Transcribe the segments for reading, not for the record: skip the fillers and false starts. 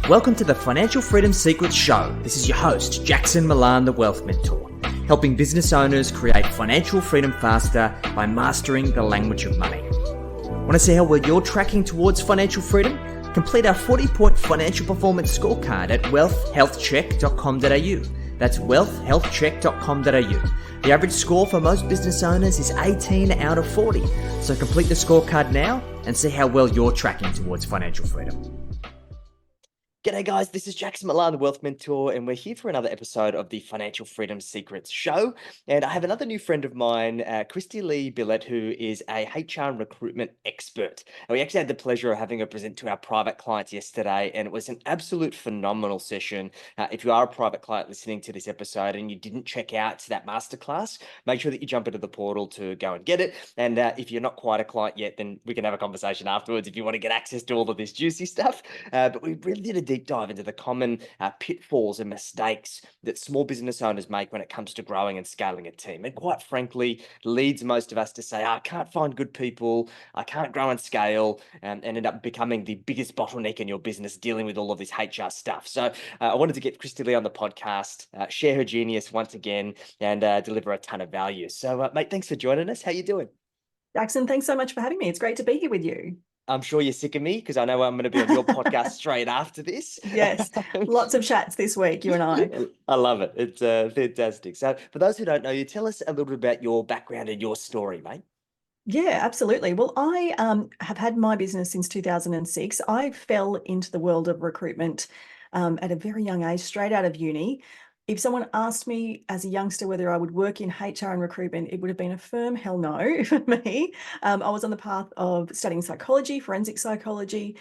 Welcome to the Financial Freedom Secrets Show. This is your host, Jackson Milan, the Wealth Mentor, helping business owners create financial freedom faster by mastering the language of money. Want to see how well you're tracking towards financial freedom? Complete our 40-point financial performance scorecard at wealthhealthcheck.com.au. That's wealthhealthcheck.com.au. The average score for most business owners is 18 out of 40. So complete the scorecard now and see how well you're tracking towards financial freedom. G'day guys, this is Jackson Milan, the Wealth Mentor, and we're here for another episode of the Financial Freedom Secrets Show. And I have another new friend of mine, Kristy-Lee Billett, who is a HR and recruitment expert. And we actually had the pleasure of having her present to our private clients yesterday, and it was an absolute phenomenal session. If you are a private client listening to this episode and you didn't check out that masterclass, make sure that you jump into the portal to go and get it. And if you're not quite a client yet, then we can have a conversation afterwards if you want to get access to all of this juicy stuff. But we really did a deep dive into the common pitfalls and mistakes that small business owners make when it comes to growing and scaling a team. And quite frankly, leads most of us to say, I can't find good people, I can't grow and scale, and end up becoming the biggest bottleneck in your business dealing with all of this HR stuff. So I wanted to get Kristy-Lee on the podcast, share her genius once again, and deliver a ton of value. So mate, thanks for joining us. How you doing? Jackson, thanks so much for having me. It's great to be here with you. I'm sure you're sick of me because I know I'm going to be on your podcast straight after this. Yes, lots of chats this week, you and I. I love it. It's fantastic. So for those who don't know you, tell us a little bit about your background and your story, mate. Yeah, absolutely. Well, I have had my business since 2006. I fell into the world of recruitment at a very young age, straight out of uni. If someone asked me as a youngster whether I would work in HR and recruitment, it would have been a firm hell no for me. I was on the path of studying psychology, forensic psychology,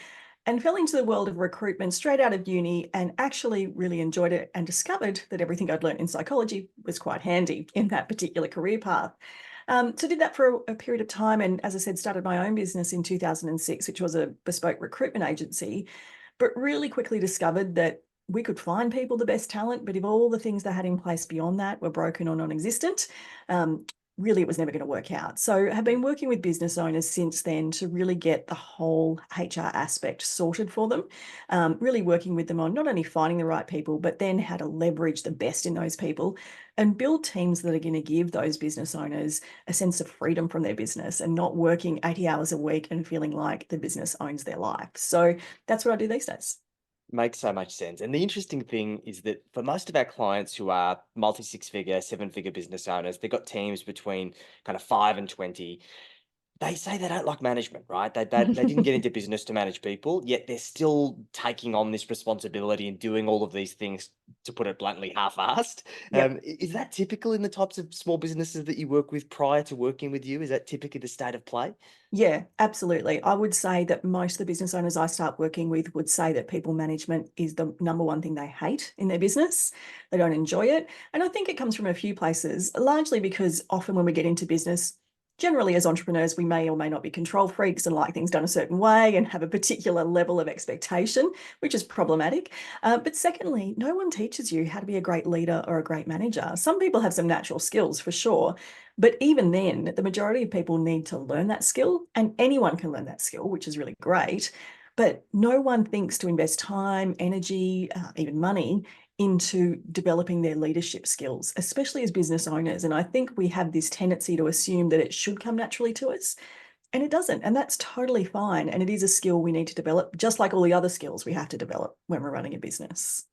and fell into the world of recruitment straight out of uni and actually really enjoyed it and discovered that everything I'd learned in psychology was quite handy in that particular career path. So did that for a period of time. And as I said, started my own business in 2006, which was a bespoke recruitment agency, but really quickly discovered that we could find people the best talent, but if all the things they had in place beyond that were broken or non-existent, really it was never going to work out. So have been working with business owners since then to really get the whole HR aspect sorted for them, really working with them on not only finding the right people, but then how to leverage the best in those people and build teams that are going to give those business owners a sense of freedom from their business and not working 80 hours a week and feeling like the business owns their life. So that's what I do these days. Makes so much sense. And the interesting thing is that for most of our clients who are multi-six-figure, seven-figure business owners, they've got teams between kind of 5 and 20. They say they don't like management, right? They didn't get into business to manage people, yet they're still taking on this responsibility and doing all of these things, to put it bluntly, half-assed. Yep. Is that typical in the types of small businesses that you work with prior to working with you? Is that typically the state of play? Yeah, absolutely. I would say that most of the business owners I start working with would say that people management is the number one thing they hate in their business. They don't enjoy it. And I think it comes from a few places, largely because often when we get into business, generally as entrepreneurs, we may or may not be control freaks and like things done a certain way and have a particular level of expectation, which is problematic. But secondly, no one teaches you how to be a great leader or a great manager. Some people have some natural skills for sure, but even then, the majority of people need to learn that skill, and anyone can learn that skill, which is really great. But no one thinks to invest time, energy, even money into developing their leadership skills, especially as business owners. And I think we have this tendency to assume that it should come naturally to us, and it doesn't. And that's totally fine. And it is a skill we need to develop, just like all the other skills we have to develop when we're running a business.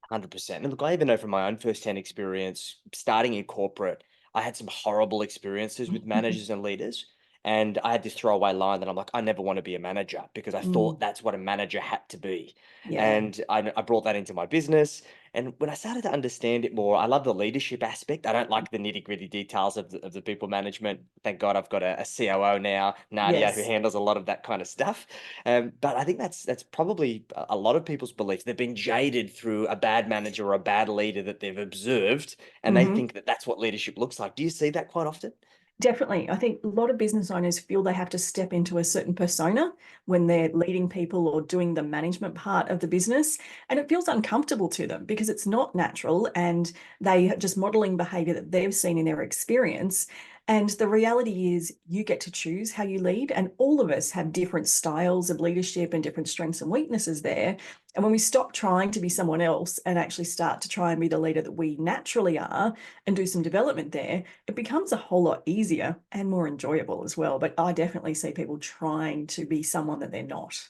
100%. And look, I even know from my own firsthand experience, starting in corporate, I had some horrible experiences with managers and leaders. And I had this throwaway line that I'm like, I never want to be a manager because I thought that's what a manager had to be. Yeah. And I brought that into my business. And when I started to understand it more, I love the leadership aspect. I don't like the nitty-gritty details of the people management. Thank God I've got a COO now, Nadia, who Yes. handles a lot of that kind of stuff. But I think that's probably a lot of people's beliefs. They've been jaded through a bad manager or a bad leader that they've observed, and they think that that's what leadership looks like. Do you see that quite often? Definitely. I think a lot of business owners feel they have to step into a certain persona when they're leading people or doing the management part of the business. And it feels uncomfortable to them because it's not natural and they are just modeling behavior that they've seen in their experience. And the reality is you get to choose how you lead, and all of us have different styles of leadership and different strengths and weaknesses there. And when we stop trying to be someone else and actually start to try and be the leader that we naturally are and do some development there, it becomes a whole lot easier and more enjoyable as well. But I definitely see people trying to be someone that they're not.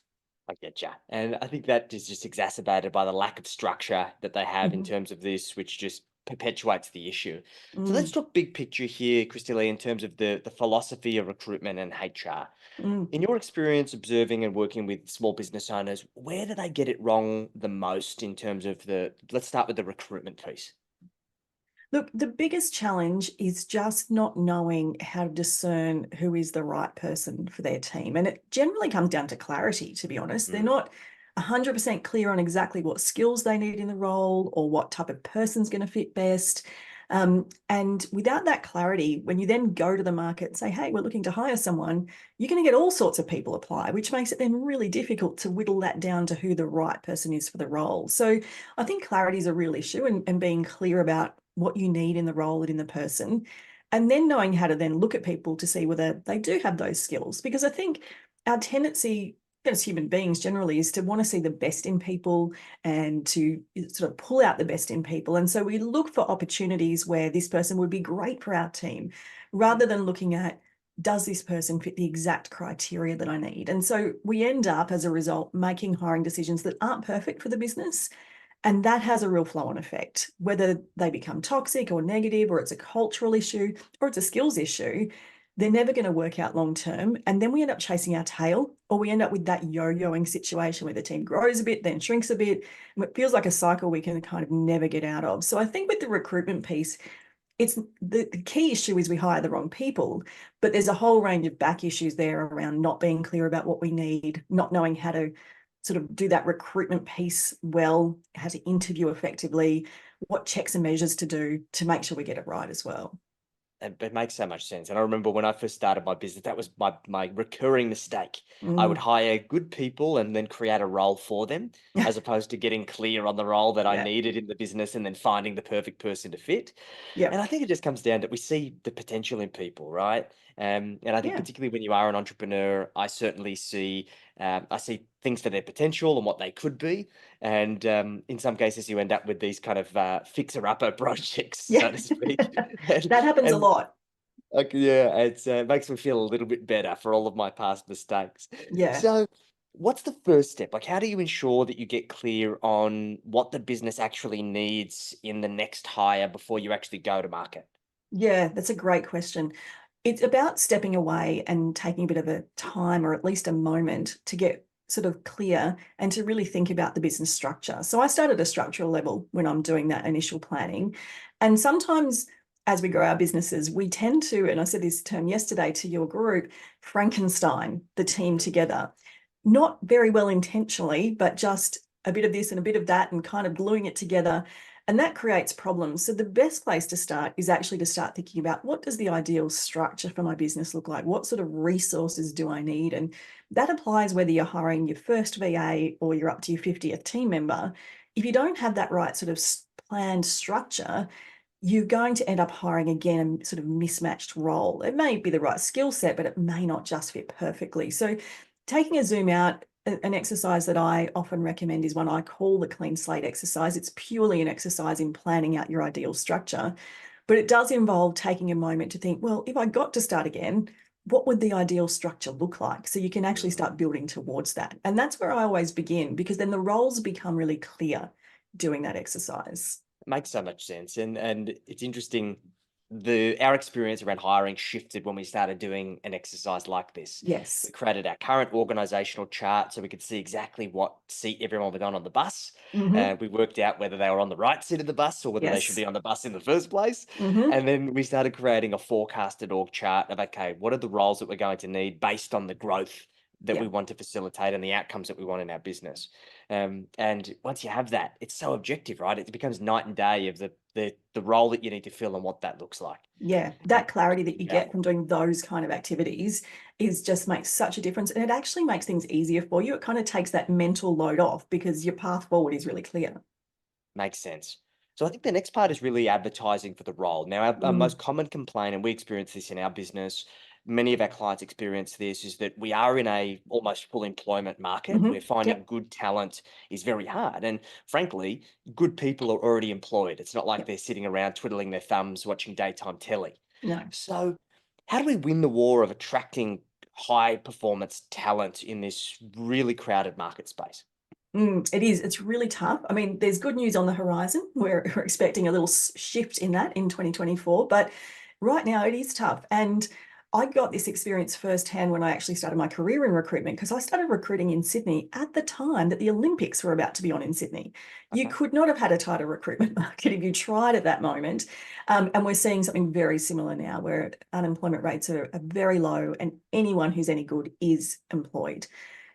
I get you. And I think that is just exacerbated by the lack of structure that they have in Mhm. terms of this, which just perpetuates the issue. So let's Mm, talk big picture here, Kristy-Lee, in terms of the philosophy of recruitment and HR. mm. In your experience observing and working with small business owners, where do they get it wrong the most in terms of let's start with the recruitment piece. Look, the biggest challenge is just not knowing how to discern who is the right person for their team. And it generally comes down to clarity, to be honest. They're Mm, not 100% clear on exactly what skills they need in the role or what type of person's going to fit best. And without that clarity, when you then go to the market and say, hey, we're looking to hire someone, you're going to get all sorts of people apply, which makes it then really difficult to whittle that down to who the right person is for the role. So I think clarity is a real issue, and being clear about what you need in the role and in the person, and then knowing how to then look at people to see whether they do have those skills. Because I think our tendency as human beings generally is to want to see the best in people and to sort of pull out the best in people. And so we look for opportunities where this person would be great for our team, mm. rather than looking at, does this person fit the exact criteria that I need? And so we end up, as a result, making hiring decisions that aren't perfect for the business, and that has a real flow-on effect, whether they become toxic or negative, or it's a cultural issue, or it's a skills issue. They're never going to work out long term. And then we end up chasing our tail, or we end up with that yo-yoing situation where the team grows a bit, then shrinks a bit. And it feels like a cycle we can kind of never get out of. So I think with the recruitment piece, it's the key issue is we hire the wrong people, but there's a whole range of back issues there around not being clear about what we need, not knowing how to sort of do that recruitment piece well, how to interview effectively, what checks and measures to do to make sure we get it right as well. It makes so much sense. And I remember when I first started my business, that was my recurring mistake. I would Mm. hire good people and then create a role for them, as opposed to getting clear on the role that I Yeah. needed in the business and then finding the perfect person to fit. Yeah. And I think it just comes down to we see the potential in people, right? And I think Yeah. particularly when you are an entrepreneur, I certainly see I see things for their potential and what they could be. And in some cases, you end up with these kind of fixer-upper projects, Yeah. so to speak. And, That happens a and lot. like, yeah, it makes me feel a little bit better for all of my past mistakes. Yeah. So, what's the first step? Like, how do you ensure that you get clear on what the business actually needs in the next hire before you actually go to market? Yeah, that's a great question. It's about stepping away and taking a bit of a time, or at least a moment, to get sort of clear and to really think about the business structure. So I start at a structural level when I'm doing that initial planning. And sometimes as we grow our businesses, we tend to, and I said this term yesterday to your group, Frankenstein the team together, not very well intentionally, but just a bit of this and a bit of that and kind of gluing it together, and that creates problems. So the best place to start is actually to start thinking about, what does the ideal structure for my business look like? What sort of resources do I need? And that applies whether you're hiring your first VA or you're up to your 50th team member. If you don't have that right sort of planned structure, you're going to end up hiring again a sort of mismatched role. It may be the right skill set, but it may not just fit perfectly. So taking a zoom out, an exercise that I often recommend is one I call the clean slate exercise. It's purely an exercise in planning out your ideal structure, but it does involve taking a moment to think, well, if I got to start again, what would the ideal structure look like? So you can actually start building towards that. And that's where I always begin, because then the roles become really clear doing that exercise. It makes so much sense. And it's interesting. Our experience around hiring shifted when we started doing an exercise like this. We Yes. created our current organizational chart so we could see exactly what seat everyone was on the bus. Mm-hmm. We worked out whether they were on the right seat of the bus or whether they should Yes. be on the bus in the first place. Mm-hmm. And then we started creating a forecasted org chart of, okay, what are the roles that we're going to need based on the growth that Yeah. we want to facilitate and the outcomes that we want in our business. And once you have that, it's so objective, right? It becomes night and day of the role that you need to fill and what that looks like. Yeah, And that clarity that really you get from powerful. doing those kind of activities is just makes such a difference. And it actually makes things easier for you. It kind of takes that mental load off because your path forward is really clear. Makes sense. So I think the next part is really advertising for the role. Now, our Mm, most common complaint, and we experience this in our business, many of our clients experience this, is that we are in a almost full employment market where finding yep, good talent is very hard. And frankly, good people are already employed. It's not like yep. they're sitting around twiddling their thumbs watching daytime telly. No. So, how do we win the war of attracting high performance talent in this really crowded market space? It is. It's really tough. I mean, there's good news on the horizon. We're expecting a little shift in that in 2024, but right now it is tough. And I got this experience firsthand when I actually started my career in recruitment, because I started recruiting in Sydney at the time that the Olympics were about to be on in Sydney. You Okay. could not have had a tighter recruitment market if you tried at that moment. And we're seeing something very similar now, where unemployment rates are very low and anyone who's any good is employed.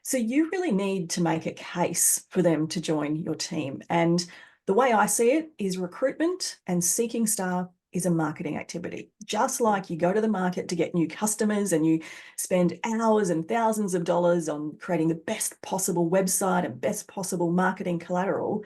So you really need to make a case for them to join your team. And the way I see it is recruitment and seeking staff is a marketing activity. Just Mm, like you go to the market to get new customers and you spend hours and thousands of dollars on creating the best possible website and best possible marketing collateral,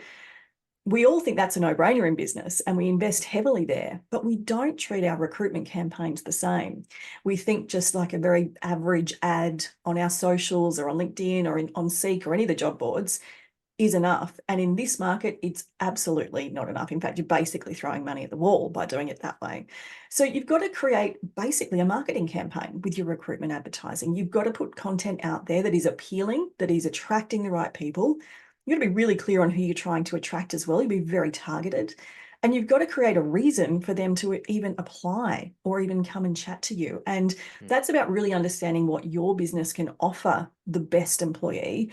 we all think that's a no-brainer in business and we invest heavily there, but we don't treat our recruitment campaigns the same. We think just like a very average ad on our socials or on LinkedIn or on Seek or any of the job boards is enough. And in this market, it's absolutely not enough. In fact, you're basically throwing money at the wall by doing it that way. So you've got to create basically a marketing campaign with your recruitment advertising. You've got to put content out there that is appealing, that is attracting the right people. You've got to be really clear on who you're trying to attract as well. You'll be very targeted. And you've got to create a reason for them to even apply or even come and chat to you. And mm, that's about really understanding what your business can offer the best employee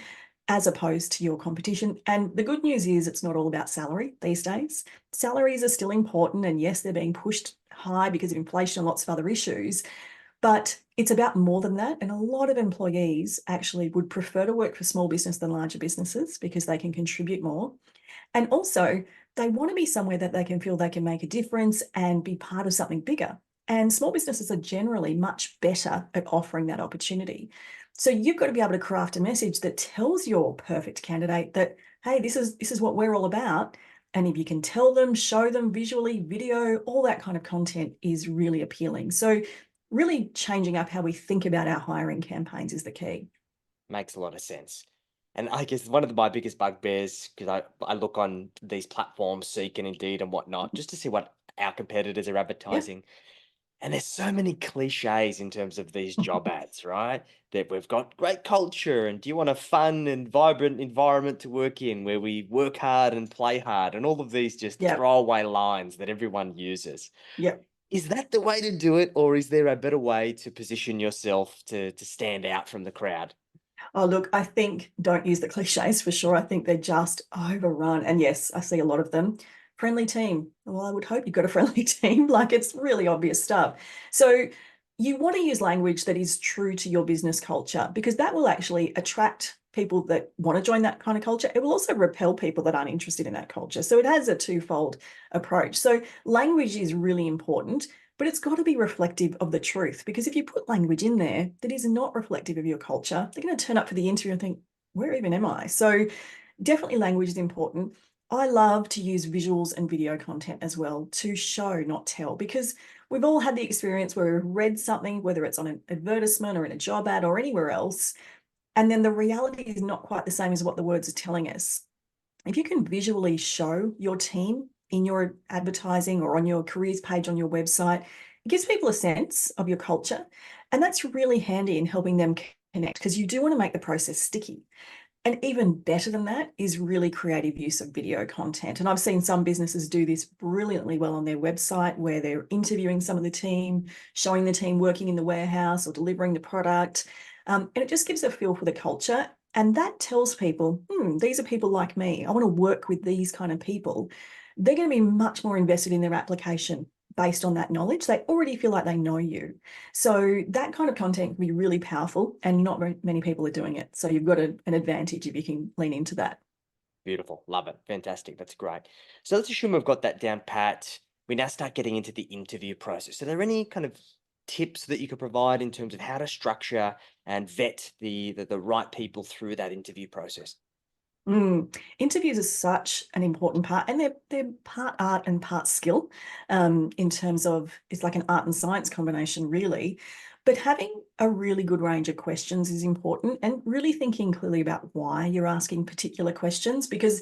as opposed to your competition. And the good news is it's not all about salary these days. Salaries are still important. And yes, they're being pushed high because of inflation and lots of other issues. But it's about more than that. And a lot of employees actually would prefer to work for small business than larger businesses because they can contribute more. And also, they want to be somewhere that they can feel they can make a difference and be part of something bigger. And small businesses are generally much better at offering that opportunity. So you've got to be able to craft a message that tells your perfect candidate that, hey, this is what we're all about. And if you can tell them, show them visually, video, all that kind of content is really appealing. So really changing up how we think about our hiring campaigns is the key. makes a lot of sense. And I guess one of my biggest bugbears, because I look on these platforms, Seek and Indeed and whatnot, just to see what our competitors are Yeah. advertising. And there's so many cliches in terms of these job ads, right? That we've got great culture and do you want a fun and vibrant environment to work in where we work hard and play hard and all of these just Yeah. throwaway lines that everyone uses. Yeah. Is that the way to do it, or is there a better way to position yourself to stand out from the crowd? Oh, look, I think don't use the cliches for sure. I think they're just overrun. And yes, I see a lot of them. Friendly team. Well, I would hope you've got a friendly team. Like it's really obvious stuff. So you want to use language that is true to your business culture because that will actually attract people that want to join that kind of culture. It will also repel people that aren't interested in that culture. So it has a twofold approach. So language is really important, but it's got to be reflective of the truth, because if you put language in there that is not reflective of your culture, they're going to turn up for the interview and think, where even am I? So definitely language is important. I love to use visuals and video content as well to show, not tell, because we've all had the experience where we've read something, whether it's on an advertisement or in a job ad or anywhere else, and then the reality is not quite the same as what the words are telling us. If you can visually show your team in your advertising or on your careers page on your website, it gives people a sense of your culture. And that's really handy in helping them connect, because you do want to make the process sticky. And even better than that is really creative use of video content. And I've seen some businesses do this brilliantly well on their website, where they're interviewing some of the team, showing the team working in the warehouse or delivering the product. And it just gives a feel for the culture. And that tells people, these are people like me. I want to work with these kind of people. They're going to be much more invested in their application based on that knowledge. They already feel like they know you. So that kind of content can be really powerful, and not very many people are doing it. So you've got an advantage if you can lean into that. Beautiful. Love it. Fantastic. That's great. So let's assume we've got that down pat. We now start getting into the interview process. Are there any kind of tips that you could provide in terms of how to structure and vet the right people through that interview process? Interviews are such an important part, and they're part art and part skill. In terms of, it's like an art and science combination, really. But having a really good range of questions is important, and really thinking clearly about why you're asking particular questions, because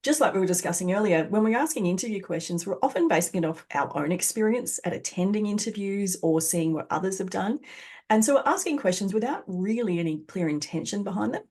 just like we were discussing earlier, when we're asking interview questions, we're often basing it off our own experience at attending interviews or seeing what others have done. And so we're asking questions without really any clear intention behind them.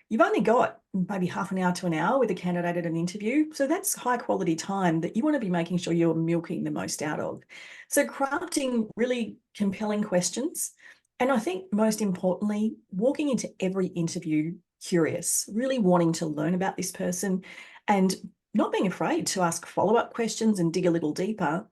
You've only got maybe half an hour to an hour with a candidate at an interview. So that's high quality time that you want to be making sure you're milking the most out of. So crafting really compelling questions. And I think most importantly, walking into every interview curious, really wanting to learn about this person and not being afraid to ask follow-up questions and dig a little deeper,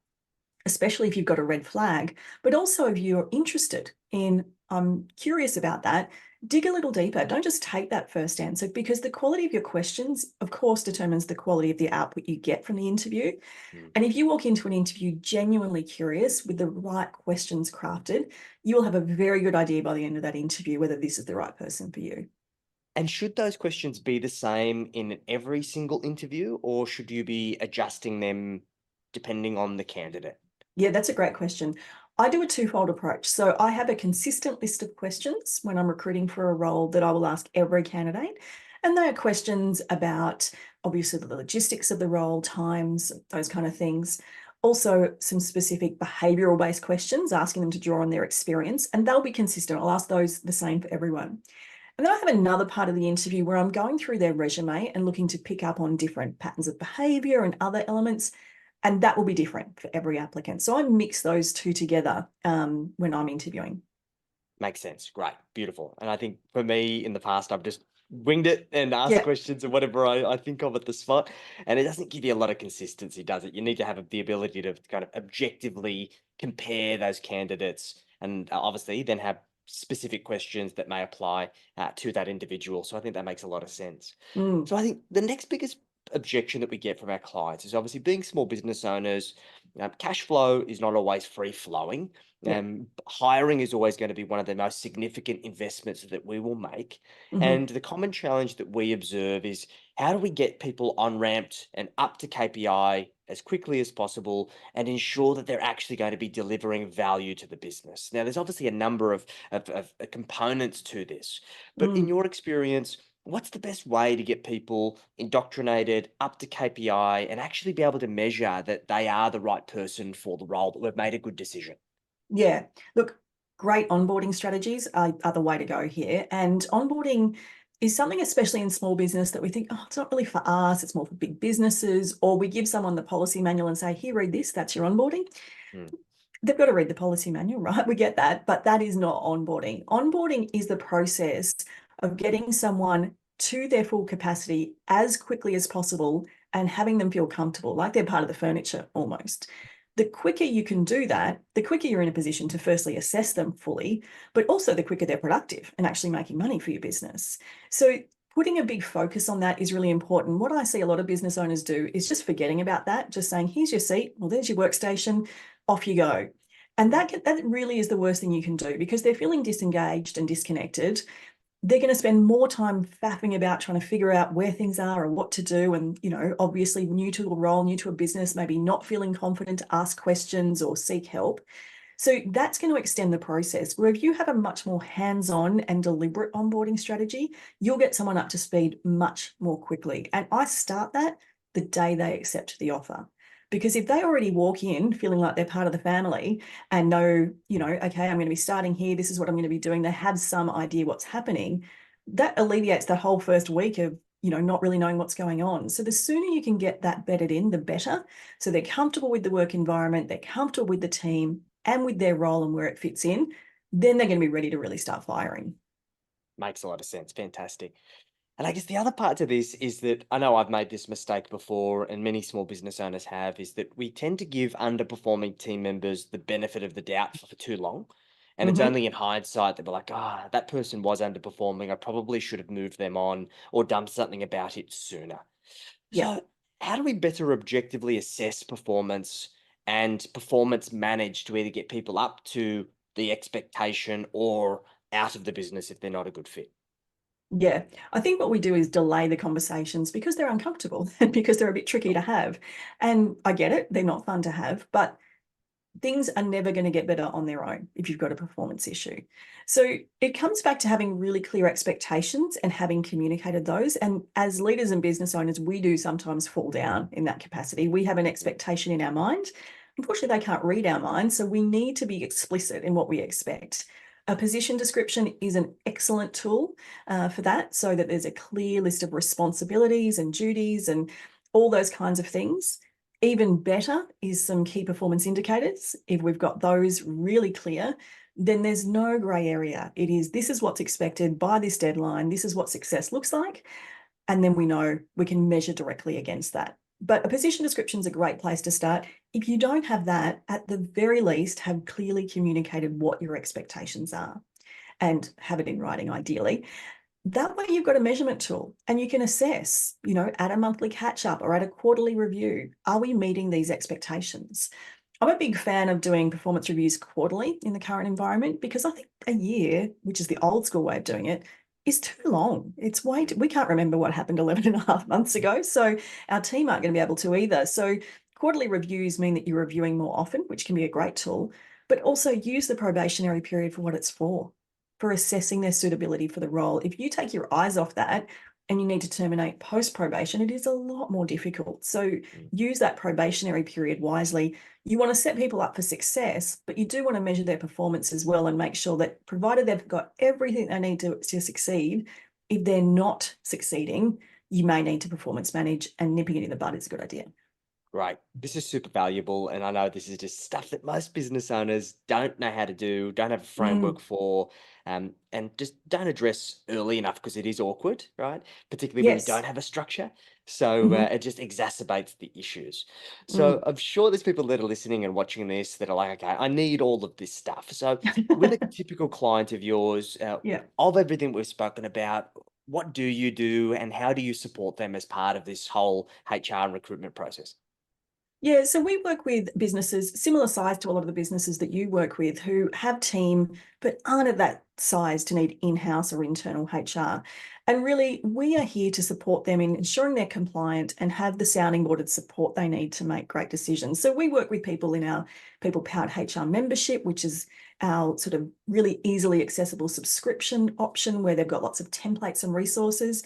especially if you've got a red flag, but also if you're interested in, I'm curious about that, dig a little deeper. Don't just take that first answer, because the quality of your questions, of course, determines the quality of the output you get from the interview. Mm. And if you walk into an interview genuinely curious with the right questions crafted, you will have a very good idea by the end of that interview whether this is the right person for you. And should those questions be the same in every single interview, or should you be adjusting them depending on the candidate? Yeah, that's a great question. I do a twofold approach. So I have a consistent list of questions when I'm recruiting for a role that I will ask every candidate. And they are questions about obviously the logistics of the role, times, those kind of things. Also, some specific behavioral based questions, asking them to draw on their experience, and they'll be consistent. I'll ask those the same for everyone. And then I have another part of the interview where I'm going through their resume and looking to pick up on different patterns of behavior and other elements. And that will be different for every applicant. So I mix those two together when I'm interviewing. Makes sense. Great. Beautiful. And I think for me in the past, I've just winged it and asked Yeah. questions and whatever I think of at the spot. And it doesn't give you a lot of consistency, does it? You need to have the ability to kind of objectively compare those candidates and obviously then have specific questions that may apply to that individual. So I think that makes a lot of sense. Mm, So I think the next biggest objection that we get from our clients is obviously being small business owners. Cash flow is not always free flowing. yeah. Hiring is always going to be one of the most significant investments that we will make. Hmm. And the common challenge that we observe is how do we get people on ramped and up to KPI as quickly as possible and ensure that they're actually going to be delivering value to the business? Now, there's obviously a number of components to this, but in Mm. your experience, what's the best way to get people indoctrinated up to KPI and actually be able to measure that they are the right person for the role, that we've made a good decision? Yeah. Look, great onboarding strategies are the way to go here. And onboarding is something, especially in small business, that we think, oh, it's not really for us, it's more for big businesses. Or we give someone the policy manual and say, here, read this, that's your onboarding. Mm. They've got to read the policy manual, right? We get that, but that is not onboarding. Onboarding is the process of getting someone to their full capacity as quickly as possible and having them feel comfortable, like they're part of the furniture almost. The quicker you can do that, the quicker you're in a position to firstly assess them fully, but also the quicker they're productive and actually making money for your business. So putting a big focus on that is really important. What I see a lot of business owners do is just forgetting about that, just saying, here's your seat, well, there's your workstation, off you go. And that really is the worst thing you can do, because they're feeling disengaged and disconnected. They're going to spend more time faffing about trying to figure out where things are or what to do. And, obviously new to a role, new to a business, maybe not feeling confident to ask questions or seek help. So that's going to extend the process. Where if you have a much more hands-on and deliberate onboarding strategy, you'll get someone up to speed much more quickly. And I start that the day they accept the offer. Because if they already walk in feeling like they're part of the family and know, okay, I'm going to be starting here, this is what I'm going to be doing, they have some idea what's happening, that alleviates the whole first week of, not really knowing what's going on. So the sooner you can get that bedded in, the better. So they're comfortable with the work environment, they're comfortable with the team and with their role and where it fits in, then they're going to be ready to really start firing. Makes a lot of sense. Fantastic. And I guess the other part to this is that I know I've made this mistake before, and many small business owners have, is that we tend to give underperforming team members the benefit of the doubt for too long. And it's Mm-hmm. only in hindsight that we're like, that person was underperforming. I probably should have moved them on or done something about it sooner. Yeah. So, how do we better objectively assess performance and performance manage to either get people up to the expectation or out of the business if they're not a good fit? Yeah, I think what we do is delay the conversations because they're uncomfortable and because they're a bit tricky to have. And I get it, they're not fun to have, but things are never going to get better on their own if you've got a performance issue. So it comes back to having really clear expectations and having communicated those. And as leaders and business owners, we do sometimes fall down in that capacity. We have an expectation in our mind. Unfortunately, they can't read our minds. So we need to be explicit in what we expect. A position description is an excellent tool for that, so that there's a clear list of responsibilities and duties and all those kinds of things. Even better is some key performance indicators. If we've got those really clear, then there's no grey area. It is, this is what's expected by this deadline. This is what success looks like. And then we know we can measure directly against that. But a position description is a great place to start. If you don't have that, at the very least, have clearly communicated what your expectations are and have it in writing, ideally. That way you've got a measurement tool and you can assess, at a monthly catch up or at a quarterly review, are we meeting these expectations? I'm a big fan of doing performance reviews quarterly in the current environment because I think a year, which is the old school way of doing it, is too long. It's we can't remember what happened 11 and a half months ago. So our team aren't going to be able to either. So quarterly reviews mean that you're reviewing more often, which can be a great tool, but also use the probationary period for what it's for assessing their suitability for the role. If you take your eyes off that and you need to terminate post probation, it is a lot more difficult. So use that probationary period wisely. You want to set people up for success, but you do want to measure their performance as well and make sure that, provided they've got everything they need to succeed, if they're not succeeding, you may need to performance manage, and nipping it in the bud is a good idea. Right. This is super valuable. And I know this is just stuff that most business owners don't know how to do, don't have a framework for, and just don't address early enough because it is awkward, right? Particularly when you Yes. don't have a structure. So it just exacerbates the issues. So Mm. I'm sure there's people that are listening and watching this that are like, okay, I need all of this stuff. So with a typical client of yours, Yeah. of everything we've spoken about, what do you do and how do you support them as part of this whole HR and recruitment process? Yeah, so we work with businesses similar size to a lot of the businesses that you work with who have team but aren't of that size to need in-house or internal HR. And really, we are here to support them in ensuring they're compliant and have the sounding board and support they need to make great decisions. So we work with people in our people-powered HR membership, which is our sort of really easily accessible subscription option where they've got lots of templates and resources.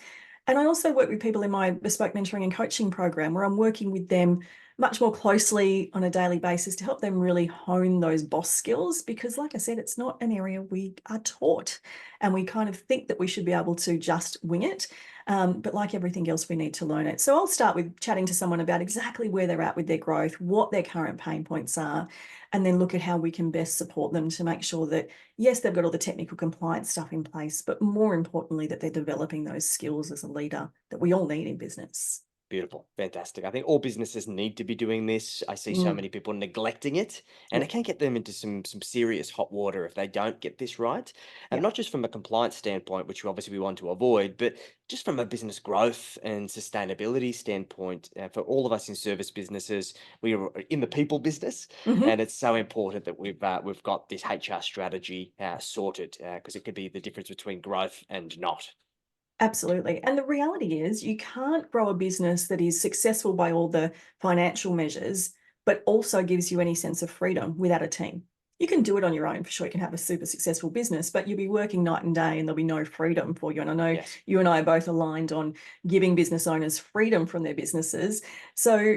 And I also work with people in my bespoke mentoring and coaching program where I'm working with them much more closely on a daily basis to help them really hone those boss skills, because like I said, it's not an area we are taught, and we kind of think that we should be able to just wing it. But like everything else, we need to learn it. So I'll start with chatting to someone about exactly where they're at with their growth, what their current pain points are, and then look at how we can best support them to make sure that, yes, they've got all the technical compliance stuff in place, but more importantly, that they're developing those skills as a leader that we all need in business. Beautiful. Fantastic. I think all businesses need to be doing this. I see so Mm, many people neglecting it, and yeah, it can get them into some serious hot water if they don't get this right. And yeah. not just from a compliance standpoint, which obviously we want to avoid, but just from a business growth and sustainability standpoint. For all of us in service businesses, we are in the people business, Mhm. and it's so important that we've got this HR strategy sorted because it could be the difference between growth and not. Absolutely. And the reality is, you can't grow a business that is successful by all the financial measures, but also gives you any sense of freedom without a team. You can do it on your own, for sure. You can have a super successful business, but you'll be working night and day and there'll be no freedom for you. And I know Yes. you and I are both aligned on giving business owners freedom from their businesses. So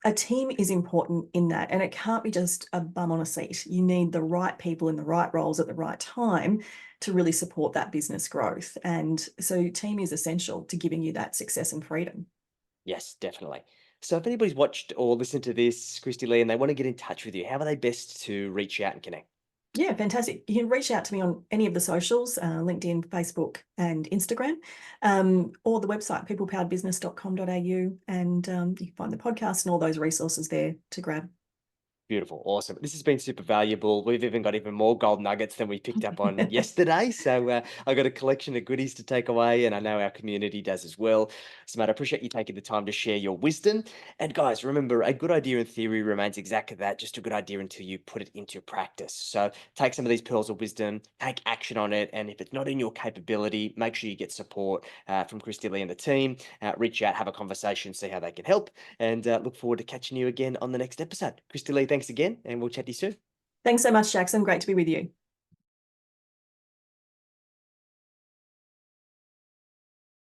a team is important in that, and it can't be just a bum on a seat. You need the right people in the right roles at the right time to really support that business growth. And so team is essential to giving you that success and freedom. Yes, definitely. So if anybody's watched or listened to this, Kristy-Lee, and they want to get in touch with you, how are they best to reach out and connect? Yeah, fantastic. You can reach out to me on any of the socials, LinkedIn, Facebook, and Instagram, or the website, peoplepoweredbusiness.com.au. And you can find the podcast and all those resources there to grab. Beautiful. Awesome. This has been super valuable. We've even got even more gold nuggets than we picked up on yesterday. So I got a collection of goodies to take away, and I know our community does as well. So, Matt, I appreciate you taking the time to share your wisdom. And guys, remember, a good idea in theory remains exactly that, just a good idea until you put it into practice. So take some of these pearls of wisdom, take action on it. And if it's not in your capability, make sure you get support from Kristy-Lee and the team. Reach out, have a conversation, see how they can help, and look forward to catching you again on the next episode. Kristy-Lee, thanks again, and we'll chat to you soon. Thanks so much, Jackson. Great to be with you.